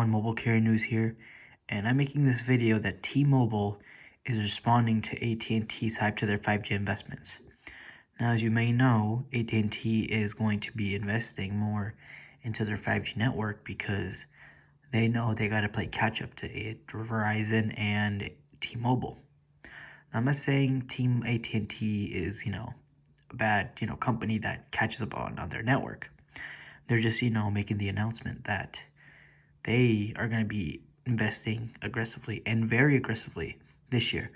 On mobile carrier news here, and I'm making this video that T-Mobile is responding to AT&T's hype to their 5G investments. Now, as you may know, AT&T is going to be investing more into their 5G network because they know they got to play catch up to Verizon and T-Mobile. Now, I'm not saying Team AT&T is, a bad, company that catches up on their network. They're just, making the announcement that they are going to be investing aggressively and very aggressively this year.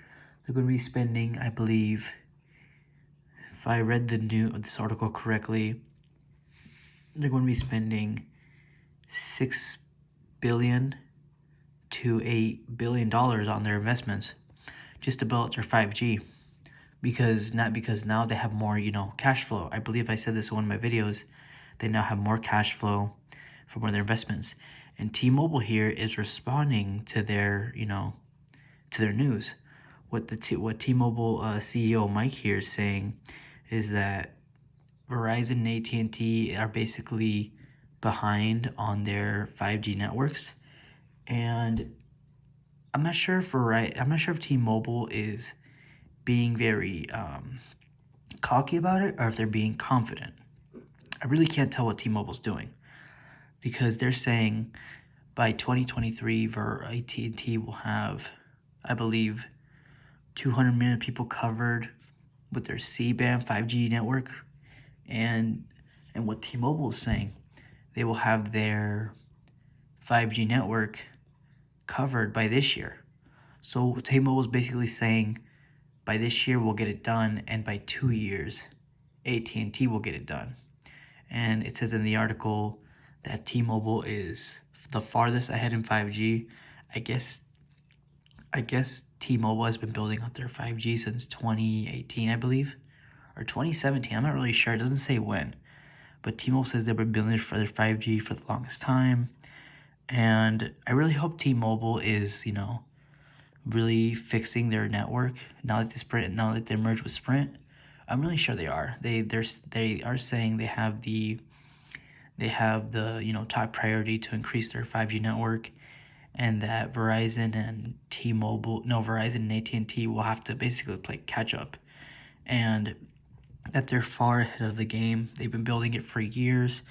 They're going to be spending, I believe, if I read this article correctly, they're going to be spending $6 billion to $8 billion on their investments just to build their 5G. Because now they have more, cash flow. I believe I said this in one of my videos. They now have more cash flow from their investments. And T-Mobile here is responding to their, to their news. What T-Mobile CEO Mike here is saying is that Verizon and AT&T are basically behind on their 5G networks, and I'm not sure if T-Mobile is being very cocky about it or if they're being confident. I really can't tell what T-Mobile's doing, because they're saying by 2023, AT&T will have, I believe, 200 million people covered with their C-band 5G network, and what T-Mobile is saying, they will have their 5G network covered by this year. So T-Mobile is basically saying by this year we'll get it done, and by 2 years, AT&T will get it done. And it says in the article that T-Mobile is the farthest ahead in 5G. I guess T-Mobile has been building out their 5G since 2018, I believe, or 2017. I'm not really sure. It doesn't say when. But T-Mobile says they've been building for their 5G for the longest time. And I really hope T-Mobile is, really fixing their network now that they merged with Sprint. I'm really sure they are. They are saying they have the top priority to increase their 5G network, and that Verizon and AT&T will have to basically play catch up, and that they're far ahead of the game. They've been building it for years.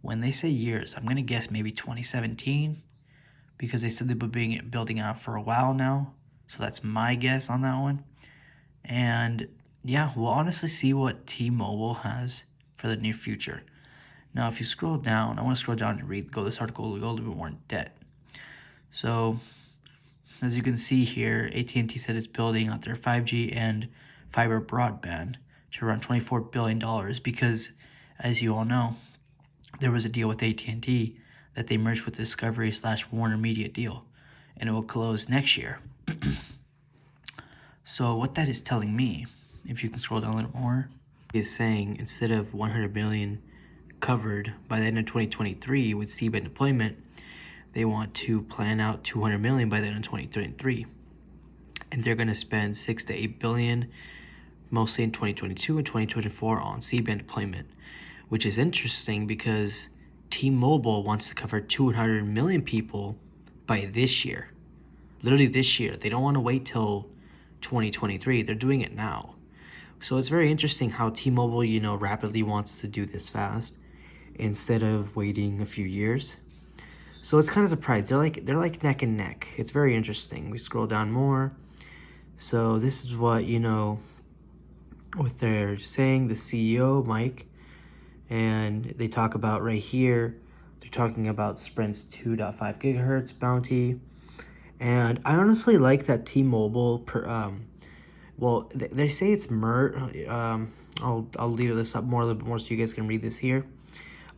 When they say years, I'm gonna guess maybe 2017, because they said they've been building it out for a while now. So that's my guess on that one. And yeah, we'll honestly see what T-Mobile has for the near future. Now, if you scroll down, I want to scroll down and go this article a little bit more in depth. So, as you can see here, AT&T said it's building out their 5G and fiber broadband to around $24 billion because, as you all know, there was a deal with AT&T that they merged with Discovery/Warner Media deal, and it will close next year. So what that is telling me, if you can scroll down a little more, is saying instead of 100 million covered by the end of 2023 with C-band deployment, they want to plan out 200 million by the end of 2023. And they're going to spend 6 to 8 billion mostly in 2022 and 2024 on C-band deployment, which is interesting because T-Mobile wants to cover 200 million people by this year. Literally this year. They don't want to wait till 2023. They're doing it now. So it's very interesting how T-Mobile, rapidly wants to do this fast instead of waiting a few years. So it's kind of surprised. They're like neck and neck. It's very interesting. We scroll down more. So this is what, what they're saying, the CEO, Mike, and they talk about right here, they're talking about Sprint's 2.5 gigahertz bounty. And I honestly like that T-Mobile, they say it's I'll leave this up a little bit more so you guys can read this here.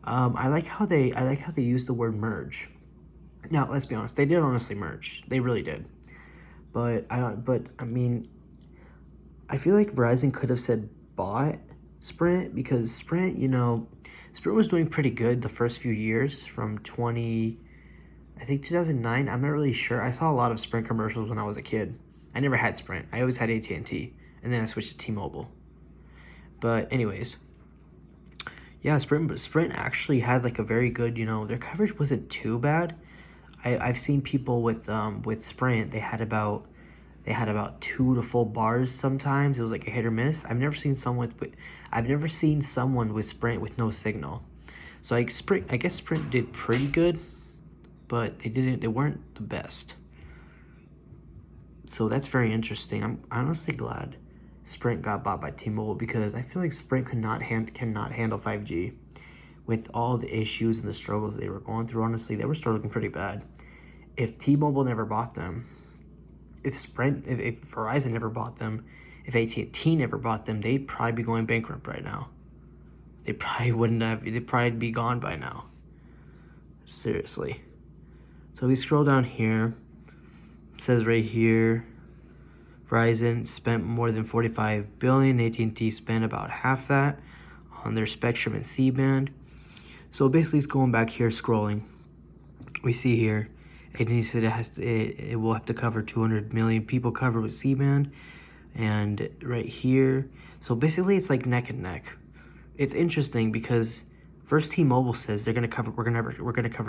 I like how they use the word merge. Now, let's be honest, they did honestly merge. They really did. But I mean, I feel like Verizon could have said bought Sprint, because Sprint was doing pretty good the first few years from 2009. I'm not really sure. I saw a lot of Sprint commercials when I was a kid. I never had Sprint. I always had AT&T, and then I switched to T-Mobile. But anyways, yeah, Sprint actually had like a very good, their coverage wasn't too bad. I've seen people with Sprint, they had about 2 to 4 bars sometimes. It was like a hit or miss. I've never seen someone with Sprint with no signal. So I guess Sprint did pretty good, but they weren't the best. So that's very interesting. I'm honestly glad Sprint got bought by T-Mobile, because I feel like Sprint cannot handle 5G with all the issues and the struggles they were going through. Honestly, they were struggling pretty bad. If T-Mobile never bought them, if Verizon never bought them, if AT&T never bought them, they'd probably be going bankrupt right now. They'd probably be gone by now. Seriously. So we scroll down here. It says right here, Verizon spent more than $45 billion. AT&T spent about half that on their spectrum and C-band. So basically, it's going back here, scrolling. We see here, AT&T said it will have to cover 200 million people covered with C-band, and right here. So basically, it's like neck and neck. It's interesting because first T-Mobile says we're gonna cover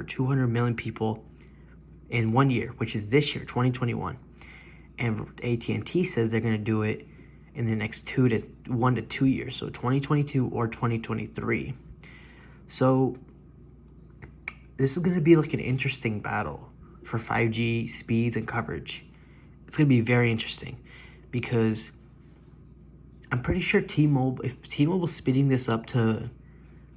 200 million people in 1 year, which is this year, 2021. And AT&T says they're going to do it in the next 1 to 2 years, so 2022 or 2023. So this is going to be like an interesting battle for 5G speeds and coverage. It's going to be very interesting because I'm pretty sure if T-Mobile's speeding this up to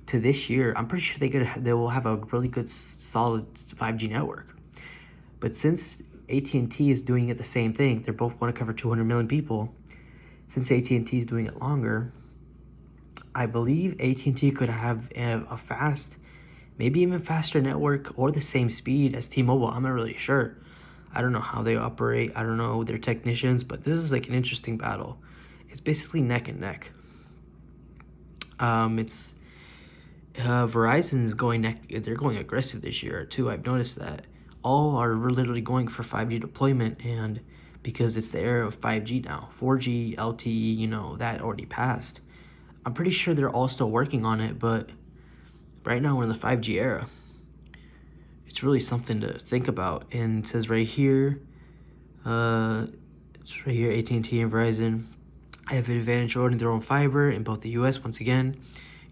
this year, I'm pretty sure they will have a really good solid 5G network. But since AT&T is doing it the same thing, they both want to cover 200 million people. Since AT&T is doing it longer, I believe AT&T could have a fast, maybe even faster network or the same speed as T-Mobile. I'm not really sure. I don't know how they operate. I don't know their technicians, but this is like an interesting battle. It's basically neck and neck. Verizon is they're going aggressive this year too. I've noticed that. All are literally going for 5G deployment, and because it's the era of 5G now, 4G, LTE, that already passed. I'm pretty sure they're all still working on it, but right now we're in the 5G era. It's really something to think about. And it says right here, it's right here, AT&T and Verizon have an advantage ordering their own fiber in both the US. Once again,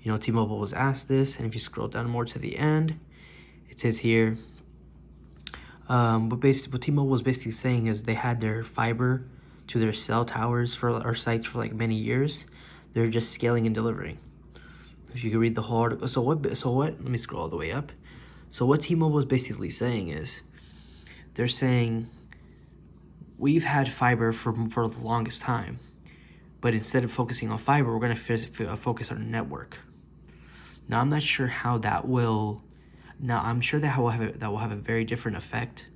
T-Mobile was asked this, and if you scroll down more to the end, it says here, what T-Mobile was basically saying is they had their fiber to their cell towers or sites for like many years. They're just scaling and delivering. If you could read the whole article. So what? Let me scroll all the way up. So what T-Mobile is basically saying is, they're saying we've had fiber for the longest time, but instead of focusing on fiber, we're going to focus on a network. Now I'm not sure how that will. Now, I'm sure that will have a very different effect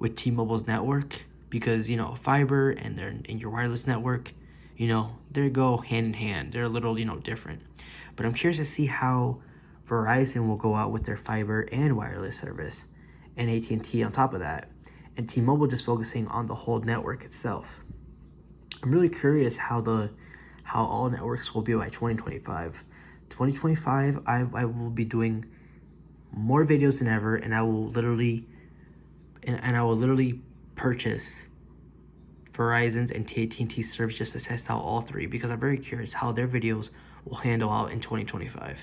with T-Mobile's network, because, fiber and your wireless network, they go hand in hand. They're a little, different. But I'm curious to see how Verizon will go out with their fiber and wireless service, and AT&T on top of that, and T-Mobile just focusing on the whole network itself. I'm really curious how all networks will be by 2025. 2025, I will be doing more videos than ever, and I will literally purchase Verizon's and AT&T service just to test out all three, because I'm very curious how their videos will handle out in 2025.